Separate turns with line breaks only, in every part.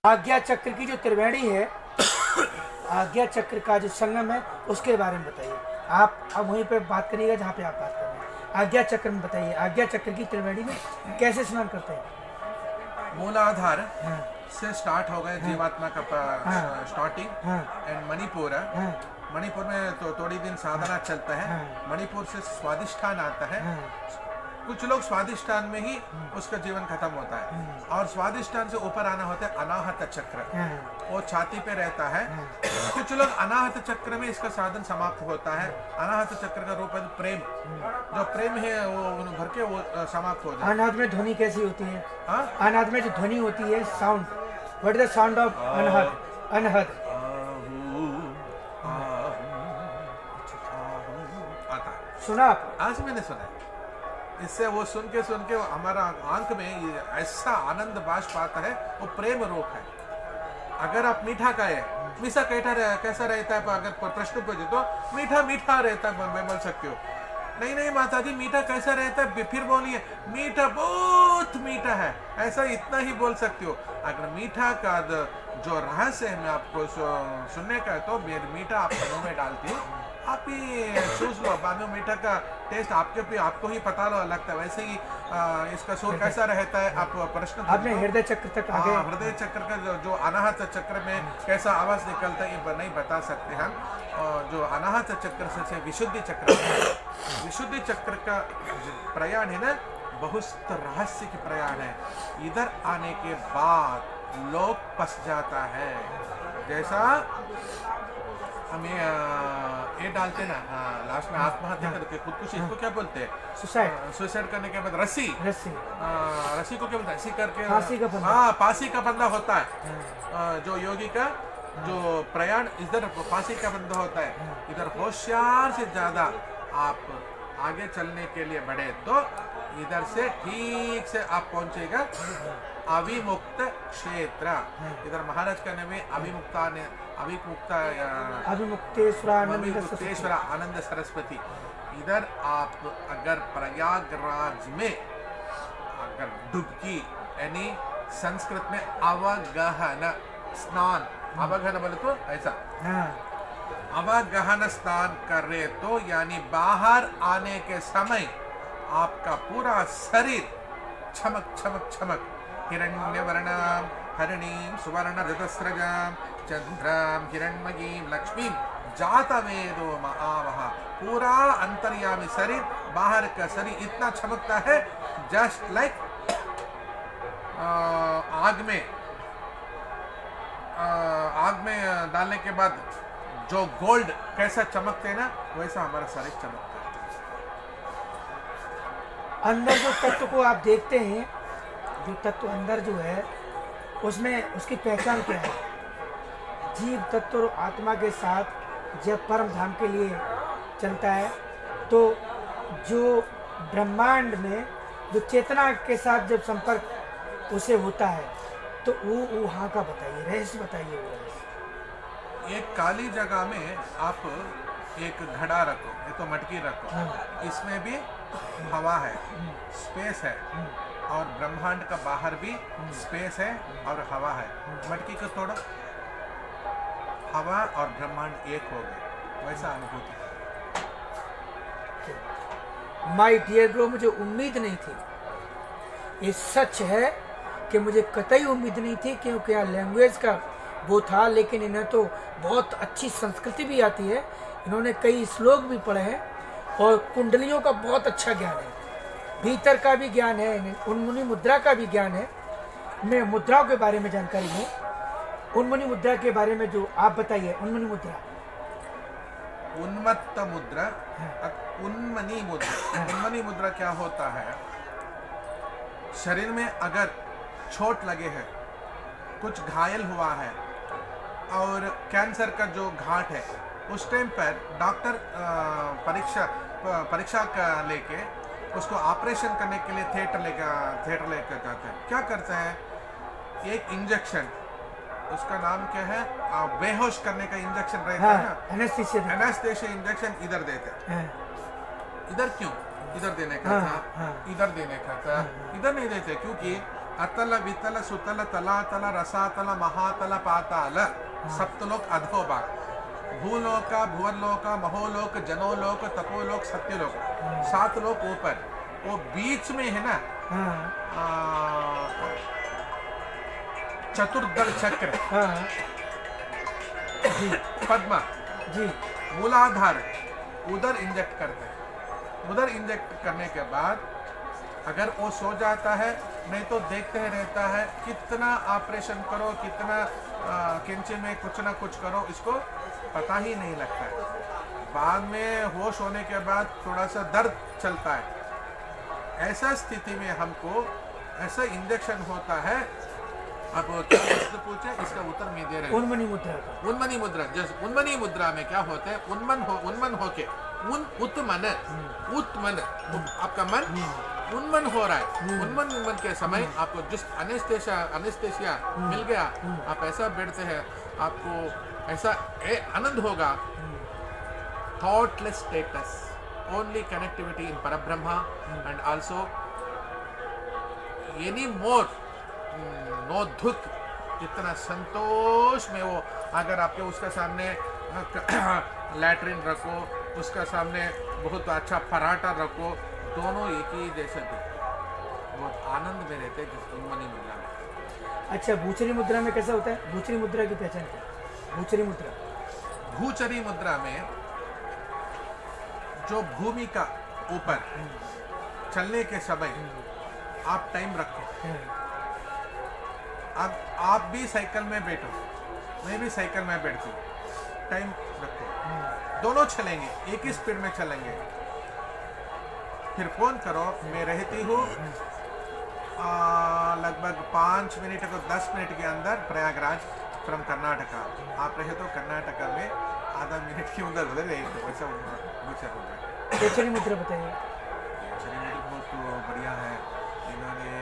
आज्ञा चक्र की जो त्रिवेणी है, आज्ञा चक्र का जो संगम है, उसके बारे में बताइए। आप अब वहीं पे बात करिएगा जहाँ पे आप बात कर रहे हैं। आज्ञा चक्र में बताइए, आज्ञा चक्र की त्रिवेणी में कैसे स्नान करते हैं?
मूलाधार
हाँ,
से स्टार्ट हो गए जीवात्मा का
हाँ,
स्टार्टिंग
हाँ,
एंड मणिपुर।
हाँ,
मणिपुर में तो थोड़ी दिन साधना चलता है।
हाँ,
मणिपुर से स्वादिष्ठान आता है।
हाँ,
कुछ लोग स्वादिष्ठान में ही उसका जीवन खत्म होता है, और स्वादिष्ठान से ऊपर आना होता है अनाहत चक्र,
हाँ,
वो छाती पे रहता है। कुछ लोग अनाहत चक्र में इसका साधन समाप्त होता है। अनाहत चक्र का रूप है प्रेम, जो प्रेम है वो भर के वो समाप्त हो जाए।
अनाहत में ध्वनि कैसी होती है?
हाँ?
अनाहत में जो ध्वनि होती है, sound, what is the sound of अनहद? अनहद
आता है।
सुना आप?
आज मैंने सुना है। इससे वो सुन के हमारा आंख में ये ऐसा आनंद बाष्प आता है, वो प्रेम रोग है। अगर आप मीठा खाए, मीठा कैसा रहता है, अगर प्रश्न पूछे तो मीठा मीठा रहता है, मैं बोल सकती हूँ। नहीं नहीं माता जी, मीठा कैसा रहता है? फिर बोलिए मीठा बहुत मीठा है, ऐसा इतना ही बोल सकती हो। अगर मीठा का जो रहस्य है मैं आपको सुनने का है, तो मीठा आपके मुंह में डालती हूँ, आप ही चूस लो। बाद में मीठा का टेस्ट आपको ही पता लगता है। वैसे ही इसका सुर कैसा रहता है, आप प्रश्न
आपने हृदय चक्र तक आ गए।
हृदय चक्र का जो अनाहत चक्र में कैसा आवाज निकलता है ये नहीं बता सकते हम। जो अनाहत चक्र से विशुद्धि चक्र, विशुद्धि चक्र का प्रयाण है ना, बहुत रहस्य की प्रयाण है। इधर आने के बाद लोग फंस जाता है। जैसा हमें ये डालते ना लास्ट में आत्महत्या करके खुदकुशी, इसको क्या बोलते हैं?
सुसाइड।
सुसाइड करने के बाद रस्सी
रस्सी,
रस्सी को क्या बोलते हैं? रस्सी करके
फांसी का फंदा।
हाँ, फांसी का फंदा होता है। जो योगी का जो प्रयाण इधर फांसी का फंदा होता है। इधर होशियार से ज्यादा आप आगे चलने के लिए बढ़े तो इधर से ठीक से आप पहुंचेगा अविमुक्त क्षेत्र। इधर महाराज का नाम है अविमुक्तेश्वर आनंद सरस्वती। इधर आप अगर प्रयागराज में अगर डुबकी, यानी संस्कृत में अवगहन स्नान, अवगहन बोले तो ऐसा, अवगहन स्नान कर रहे तो यानी बाहर आने के समय आपका पूरा शरीर चमक चमक चमक, हिरण्यवर्णाम हरिणीम सुवर्ण ऋतस्रजाम चंद्राम हिरण्मयीम लक्ष्मीम जातवेदो महावह, पूरा अंतर्यामी शरीर, बाहर का शरीर इतना चमकता है जस्ट लाइक आग में डालने के बाद जो गोल्ड कैसा चमकते है ना, वैसा हमारा शरीर चमकता है।
अंदर जो तत्व को आप देखते हैं, जो तत्व अंदर जो है, उसमें उसकी पहचान क्या है? जीव तत्व और आत्मा के साथ जब परम धाम के लिए चलता है, तो जो ब्रह्मांड में जो चेतना के साथ जब संपर्क उसे होता है, तो वो वहाँ का बताइए, रहस्य बताइए वो रहस्य।
एक काली जगह में आप एक घड़ा रखो, ये तो मटकी रखो, इसमें भी हवा है, स्पेस है, और ब्रह्मांड का बाहर भी स्पेस है और हवा है। मटकी को तोड़ो, हवा और ब्रह्मांड एक हो गए, वैसा अनुभूति।
माय डियर ब्रो, मुझे उम्मीद नहीं थी, ये सच है कि मुझे कतई उम्मीद नहीं थी, क्योंकि यहाँ लैंग्वेज का वो था, लेकिन इन्हें तो बहुत अच्छी संस्कृति भी आती है, इन्होंने कई श्लोक भी पढ़े हैं, और कुंडलियों का बहुत अच्छा ज्ञान है, भीतर का भी ज्ञान है, उन्मुनि मुद्रा का भी ज्ञान है। मैं मुद्राओं के बारे में जानकारी है, उन्मुनि मुद्रा के बारे में जो आप बताइए। उन्मुनि मुद्रा,
उन्मत्त मुद्रा, उन्मनी मुद्रा। उन्मनी मुद्रा क्या होता है? शरीर में अगर चोट लगे है, कुछ घायल हुआ है, और कैंसर का जो घाट है, उस टाइम पर डॉक्टर परीक्षा का लेके उसको ऑपरेशन करने के लिए थिएटर लेकर जाते हैं। क्या करते हैं? एक इंजेक्शन, उसका नाम क्या है, बेहोश करने का इंजेक्शन रहता है ना, एनेस्थीसिया इंजेक्शन इधर देते हैं। इधर क्यों? इधर देने का
हाँ,
था,
हाँ।
इधर देने का था, इधर नहीं देते क्योंकि अतल वितल सुतल तलातल रसातल महातल पाताल सप्तलोक अधोभाग, भूलोक भुवनलोक महोलोक जनोलोक तपोलोक सत्यलोक, 7 लोक ऊपर, वो बीच में है ना
हाँ
चतुर्दल चक्र,
हाँ
पद्मा,
जी
मूलाधार, उधर इंजेक्ट करते हैं। उधर इंजेक्ट करने के बाद अगर वो सो जाता है, नहीं तो देखते रहता है, कितना ऑपरेशन करो, कितना कैंची में कुछ ना कुछ करो, इसको पता ही नहीं लगता है। बाद में होश होने के बाद थोड़ा सा दर्द चलता है। ऐसा स्थिति में हमको ऐसा इंजेक्शन होता है। अब क्या प्रश्न पूछे, इसका उत्तर मैं दे रहा हूँ।
उन्मनी मुद्रा का
उन्मनी मुद्रा, जैसे उन्मनी मुद्रा में क्या होता है, उन्मन होके उत्मन आपका मन उन्मन हो रहा है। उन्मन के समय आपको जिस अनेस्थेसिया मिल गया, आप ऐसा बैठते हैं, आपको ऐसा आनंद होगा। Thoughtless status, only connectivity in Parabrahma and also any more no दुख, इतना संतोष में वो। अगर आपके उसका सामने लैट्रिन रखो, उसका सामने बहुत अच्छा पराठा रखो, दोनों एक ही जैसे थे, बहुत आनंद में रहते जिस उन्मनी मुद्रा में।
अच्छा, भूचरी मुद्रा में कैसा होता है? भूचरी मुद्रा की पहचान क्या है? भूचरी मुद्रा,
भूचरी मुद्रा में जो भूमि का ऊपर चलने के समय आप टाइम रखो। अब आप भी साइकिल में बैठो, मैं भी साइकिल में बैठती हूँ, टाइम रखो, दोनों चलेंगे, एक ही स्पीड में चलेंगे। फिर फोन करो, मैं रहती हूँ लगभग 5 मिनट को 10 मिनट के अंदर प्रयागराज फ्रॉम कर्नाटका। आप रहे तो कर्नाटका में आधा मिनट के अंदर उधर रहे तो वैसा भूचर हो गया।
केचरी मुद्रा बताइए।
केचरी मुद्रा बहुत बढ़िया है। इन्होंने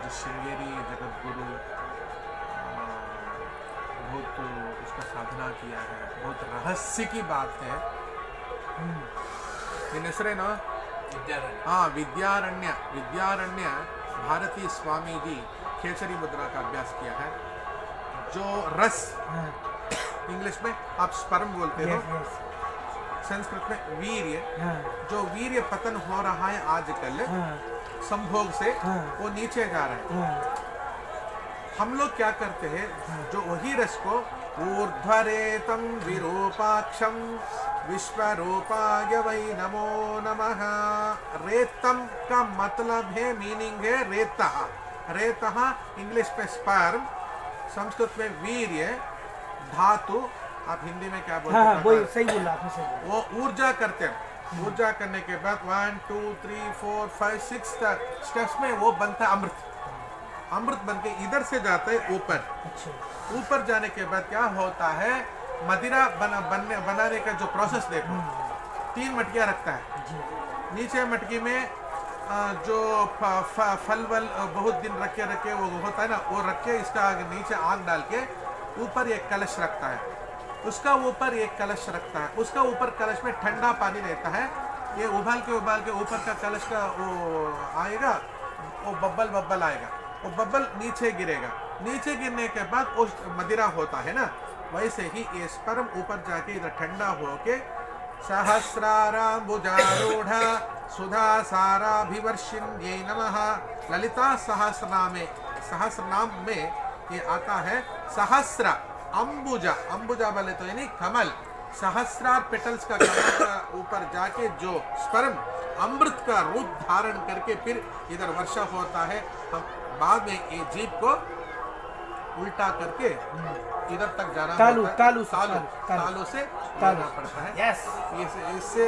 जो श्रृंगेरी जगत गुरु बहुत उसका साधना किया है, बहुत रहस्य की बात है। इन ಹೆಸರೇನು? हाँ, विद्यारण्य भारती स्वामी जी खेचरी मुद्रा का अभ्यास किया है। जो रस, इंग्लिश में आप स्पर्म बोलते हो, संस्कृत में वीर्य, जो वीर्य पतन हो रहा है आजकल संभोग से, वो नीचे जा रहा है। हम लोग क्या करते हैं, जो वही रस को ऊर्ध्वरेतम विरूपाक्षम विश्वरूपाय वै नमो नमः। रेतम का मतलब है, मीनिंग है रेता। रेता इंग्लिश में स्पर्म, संस्कृत में वीर्य, धातु, आप हिंदी में क्या बोलते हैं?
वही सही बोला आपने, सही बोला।
वो ऊर्जा करते हैं। ऊर्जा करने के बाद 1 2 3 4 5 6 स्टेप्स में वो बनता है अमृत। अमृत बनके इधर से जाता है ऊपर।
अच्छा,
ऊपर जाने के बाद क्या होता है, मदिरा बनाने का जो प्रोसेस देखो, 3 मटकियाँ रखता है। नीचे मटकी में जो फल वल बहुत दिन रखे वो होता है ना, वो रख के इसका नीचे आग डाल के ऊपर एक कलश रखता है, उसका ऊपर एक कलश रखता है, उसका ऊपर कलश में ठंडा पानी रहता है। ये उबाल के ऊपर का कलश का वो आएगा, वो बब्बल आएगा, वो बब्बल नीचे गिरेगा। नीचे गिरने के बाद वो मदिरा होता है ना, वैसे ही ये स्पर्म ऊपर जाके इधर ठंडा होके सहस्राराम्बुजारूढ़ सुधा साराभिवर्षिण्यै नमः। ललिता सहस्रनाम में ये आता है सहस्र अंबुजा। अंबुजा बोले तो यानी कमल, सहस्रार पेटल्स का कमल का ऊपर जाके जो स्पर्म अमृत का रूप धारण करके फिर इधर वर्षा होता है। हम बाद में ये जीप को उल्टा करके इधर तक जाना तालू से लाना पड़ता है।
यस,
इससे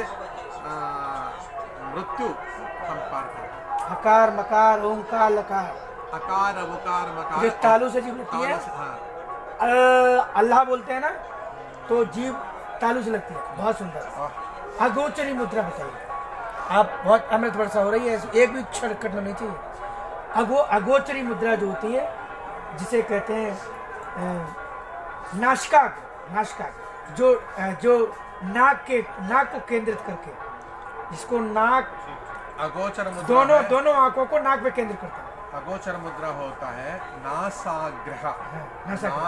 मृत्यु हम पार करते हैं।
हकार मकार ओंकार लकार,
अकार उकार मकार,
जो तालू से जीभ लगती है।
हाँ,
अल्लाह बोलते हैं ना, तो जीभ तालू से लगती है। बहुत सुंदर। अगोचरी मुद्रा बताइए। आप बहुत अमृत वर्षा हो रही है, एक भी क्षण कटना नहीं चाहिए। अगोचरी मुद्रा जो होती है, जिसे कहते हैं नासिका, जो नाक को केंद्रित करके जिसको नाक,
अगोचर मुद्रा
दोनों
है।
दोनों आंखों को नाक पे केंद्र करता है।
अगोचर मुद्रा होता है नासाग्रह,
नासाग्रह।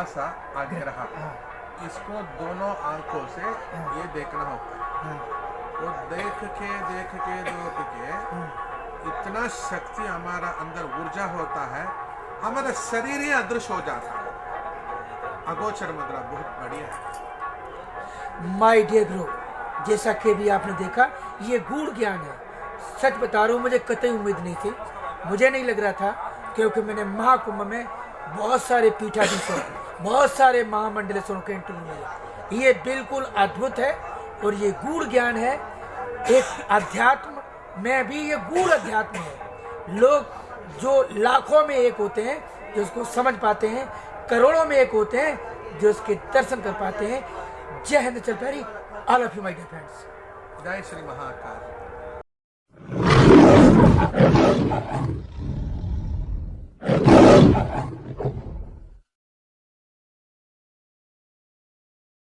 नासाग्रह।
हाँ,
इसको दोनों आंखों से ये देखना होता है।
हाँ,
वो देख के
हाँ।
इतना शक्ति हमारा अंदर ऊर्जा होता है, हमारा शरीर ही अदृश्य हो जाता है। अगोचर मुद्रा बहुत बढ़िया है।
माय डियर ब्रो, जैसा कि भी आपने देखा, ये गूढ़ ज्ञान है। सच बता रहा हूँ, मुझे कतई उम्मीद नहीं थी, मुझे नहीं लग रहा था, क्योंकि मैंने महाकुंभ में बहुत सारे पीठाधीशों, बहुत सारे महामंडलेश्वरों के इंटरव्यू लिए। ये बिल्कुल अद्भुत है और ये गूढ़ ज्ञान है। एक अध्यात्म में भी ये गूढ़ अध्यात्म है। लोग जो लाखों में एक होते हैं जो उसको समझ पाते हैं, करोड़ों में एक होते हैं जो उसके दर्शन कर पाते हैं। जय हिंद चल प्यारी, all of you my dear friends.
जय श्री महाकाल।